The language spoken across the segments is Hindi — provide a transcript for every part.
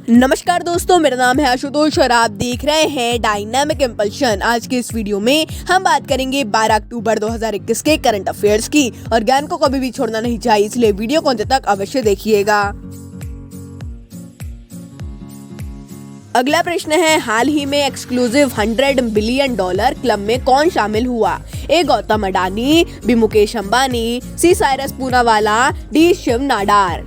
नमस्कार दोस्तों, मेरा नाम है आशुतोष और आप देख रहे हैं डायनामिक इम्पल्शन। आज के इस वीडियो में हम बात करेंगे 12 अक्टूबर 2021 के करंट अफेयर्स की और ज्ञान को कभी भी छोड़ना नहीं चाहिए, इसलिए वीडियो को अंत तक अवश्य देखिएगा। अगला प्रश्न है, हाल ही में एक्सक्लूसिव $100 बिलियन क्लब में कौन शामिल हुआ? A Gautam Adani, B Mukesh Ambani, C Cyrus Poonawalla, D Shiv Nadar.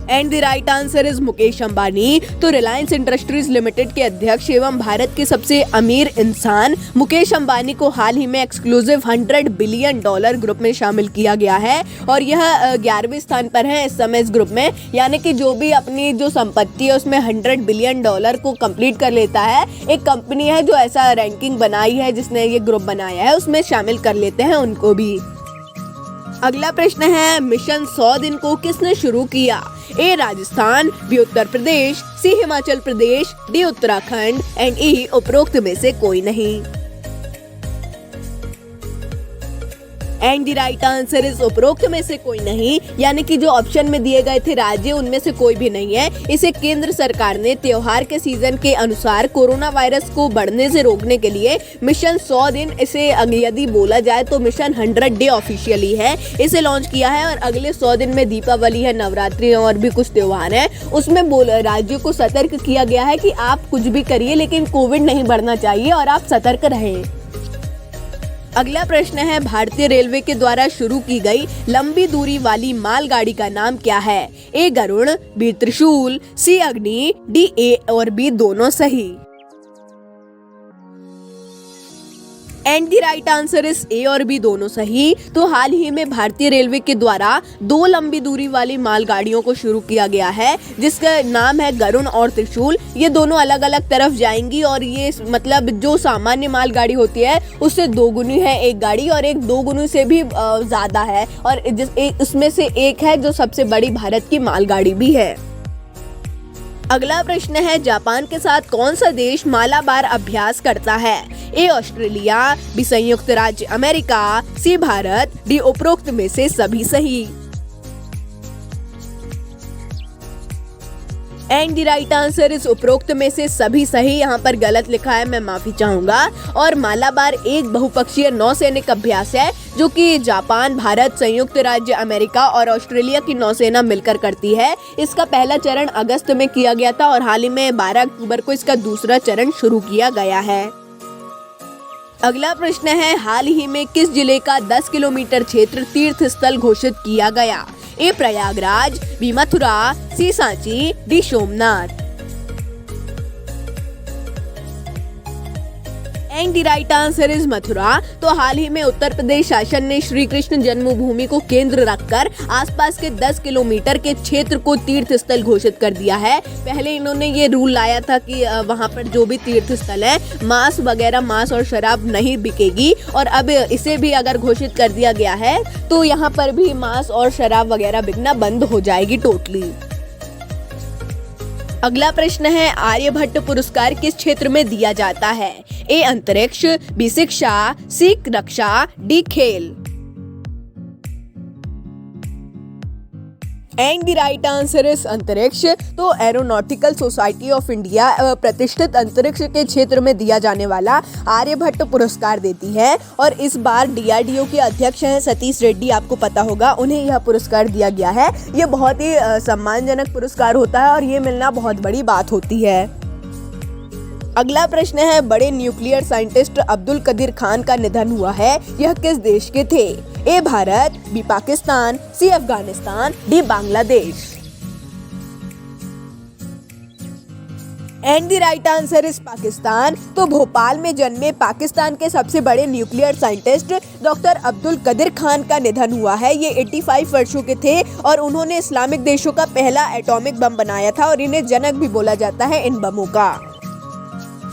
And the right answer is Mukesh Ambani. तो रिलायंस इंडस्ट्रीज लिमिटेड के अध्यक्ष एवं भारत के सबसे अमीर इंसान मुकेश अंबानी को हाल ही में एक्सक्लूसिव $100 बिलियन ग्रुप में शामिल किया गया है और यह 11वें स्थान पर है इस समय इस ग्रुप में। यानी कि जो भी अपनी जो संपत्ति है उसमें $100 बिलियन को कंप्लीट कर लेता है, एक कंपनी है जो ऐसा रैंकिंग बनाई है, जिसने ये ग्रुप बनाया है, उसमें शामिल कर लेते हैं उनको भी। अगला प्रश्न है, मिशन 100 दिन को किसने शुरू किया? A Rajasthan, B Uttar Pradesh, C Himachal Pradesh, D Uttarakhand and E उपरोक्त में से कोई नहीं। And the right answer is उपरोक्त में से कोई नहीं, यानी कि जो ऑप्शन में दिए गए थे राज्य उनमें से कोई भी नहीं है। इसे केंद्र सरकार ने त्योहार के सीजन के अनुसार कोरोना वायरस को बढ़ने से रोकने के लिए मिशन 100 दिन, इसे यदि बोला जाए तो मिशन 100 डे ऑफिशियली है, इसे लॉन्च किया है। और अगले 100 दिन में दीपावली है, नवरात्रि और भी कुछ त्योहार है, उसमें राज्यों को सतर्क किया गया है कि आप कुछ भी करिए लेकिन कोविड नहीं बढ़ना चाहिए और आप सतर्क रहें। अगला प्रश्न है, भारतीय रेलवे के द्वारा शुरू की गई लंबी दूरी वाली मालगाड़ी का नाम क्या है? ए गरुड़, बी त्रिशूल, सी अग्नि, डी ए और बी दोनों सही। And the right answer is a और बी दोनों सही। तो हाल ही में भारतीय रेलवे के द्वारा 2 लंबी दूरी वाली मालगाड़ियों को शुरू किया गया है, जिसका नाम है गरुड़ और त्रिशूल। ये दोनों अलग अलग तरफ जाएंगी और ये मतलब जो सामान्य मालगाड़ी होती है उससे 2 गुनी है एक गाड़ी और एक 2 गुनी से भी ज्यादा है, और इसमें से एक है जो सबसे बड़ी भारत की मालगाड़ी भी है। अगला प्रश्न है, जापान के साथ कौन सा देश मालाबार अभ्यास करता है? ए ऑस्ट्रेलिया, बी संयुक्त राज्य अमेरिका, सी भारत, डी उपरोक्त में से सभी सही। एंड द राइट आंसर इस उपरोक्त में से सभी सही। यहाँ पर गलत लिखा है, मैं माफी चाहूंगा। और मालाबार एक बहुपक्षीय नौसैनिक अभ्यास है जो कि जापान, भारत, संयुक्त राज्य अमेरिका और ऑस्ट्रेलिया की नौसेना मिलकर करती है। इसका पहला चरण अगस्त में किया गया था और हाल ही में 12 अक्टूबर को इसका दूसरा चरण शुरू किया गया है। अगला प्रश्न है, हाल ही में किस जिले का 10 किलोमीटर क्षेत्र तीर्थ स्थल घोषित किया गया? A Prayagraj, B Mathura, C Sanchi, D Somnath. And the right answer is Mathura. तो हाल ही में उत्तर प्रदेश शासन ने श्री कृष्ण जन्मभूमि को केंद्र रखकर आसपास के 10 किलोमीटर के क्षेत्र को तीर्थ स्थल घोषित कर दिया है। पहले इन्होंने ये रूल लाया था कि वहाँ पर जो भी तीर्थ स्थल है मांस और शराब नहीं बिकेगी, और अब इसे भी अगर घोषित कर दिया गया है तो यहाँ पर भी मांस और शराब वगैरह बिकना बंद हो जाएगी टोटली। अगला प्रश्न है, आर्यभट्ट पुरस्कार किस क्षेत्र में दिया जाता है? ए अंतरिक्ष, बी शिक्षा, सी रक्षा, डी खेल। And the right answer is अंतरिक्ष। तो एरोनॉटिकल सोसाइटी ऑफ इंडिया प्रतिष्ठित अंतरिक्ष के क्षेत्र में दिया जाने वाला आर्यभट्ट पुरस्कार देती है और इस बार डीआरडीओ के अध्यक्ष हैं सतीश रेड्डी, आपको पता होगा, उन्हें यह पुरस्कार दिया गया है। ये बहुत ही सम्मानजनक पुरस्कार होता है और ये मिलना बहुत बड़ी बात होती है। अगला प्रश्न है, बड़े न्यूक्लियर साइंटिस्ट अब्दुल कदीर खान का निधन हुआ है, यह किस देश के थे? A Bharat, B Pakistan, C Afghanistan, D Bangladesh. And the right answer is Pakistan. तो भोपाल में जन्मे पाकिस्तान के सबसे बड़े nuclear scientist doctor Abdul Qadeer Khan का निधन हुआ है। ये 85 वर्षों के थे और उन्होंने इस्लामिक देशों का पहला एटॉमिक बम बनाया था और इन्हें जनक भी बोला जाता है इन बमों का।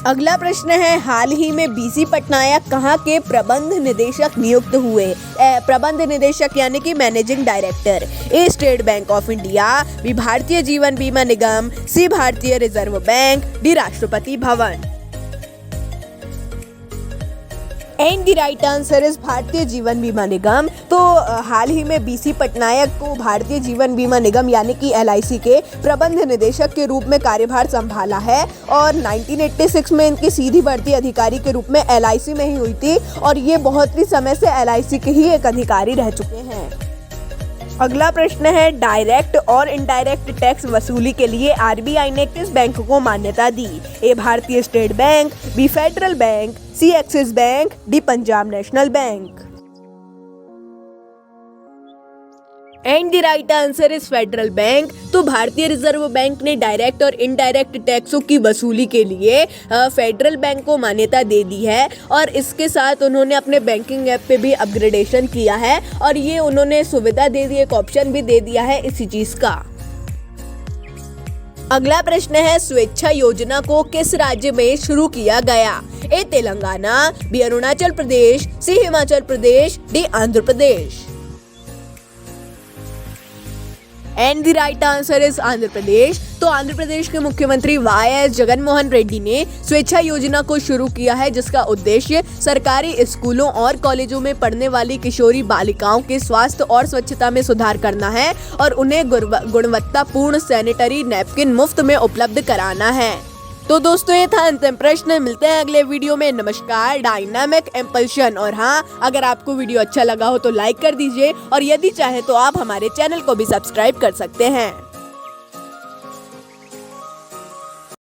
अगला प्रश्न है, हाल ही में बीसी पटनायक कहाँ के प्रबंध निदेशक नियुक्त हुए? प्रबंध निदेशक यानी कि managing director. A State Bank of India, B Bharatiya Jeevan बीमा निगम, सी भारतीय Reserve bank, D Rashtrapati Bhavan. And the right answer is भारतीय जीवन बीमा निगम। तो हाल ही में बीसी पटनायक को भारतीय जीवन बीमा निगम यानी कि LIC के प्रबंध निदेशक के रूप में कार्यभार संभाला है और 1986 में इनकी सीधी भर्ती अधिकारी के रूप में LIC में ही हुई थी और ये बहुत ही समय से LIC के ही एक अधिकारी रह चुके हैं। अगला प्रश्न है, डायरेक्ट और इनडायरेक्ट टैक्स वसूली के लिए RBI ने किस बैंक को मान्यता दी? A Bharatiya State Bank, B Federal Bank, C Axis Bank, D Punjab National Bank. And the right answer is Federal Bank. तो भारतीय रिजर्व बैंक ने डायरेक्ट और इनडायरेक्ट टैक्सों की वसूली के लिए फेडरल बैंक को मान्यता दे दी है और इसके साथ उन्होंने अपने बैंकिंग ऐप पे भी अपग्रेडेशन किया है और ये उन्होंने सुविधा दे दी, एक ऑप्शन भी दे दिया है इसी चीज का। अगला प्रश्न है, स्वेच्छा योजना को किस राज्य में शुरू किया गया? A Telangana, B Arunachal Pradesh, C Himachal Pradesh, D Andhra Pradesh. And the right answer is Andhra Pradesh. तो आंध्र प्रदेश के मुख्यमंत्री YS जगनमोहन रेड्डी ने स्वेच्छा योजना को शुरू किया है जिसका उद्देश्य सरकारी स्कूलों और कॉलेजों में पढ़ने वाली किशोरी बालिकाओं के स्वास्थ्य और स्वच्छता में सुधार करना है और उन्हें गुणवत्तापूर्ण सैनिटरी नैपकिन मुफ्त में उपलब्ध कराना है। तो दोस्तों ये था अंतिम प्रश्न। मिलते हैं अगले वीडियो में। नमस्कार। Dynamic impulsion. और हाँ, अगर आपको वीडियो अच्छा लगा हो तो लाइक कर दीजिए और यदि चाहे तो आप हमारे चैनल को भी सब्सक्राइब कर सकते हैं।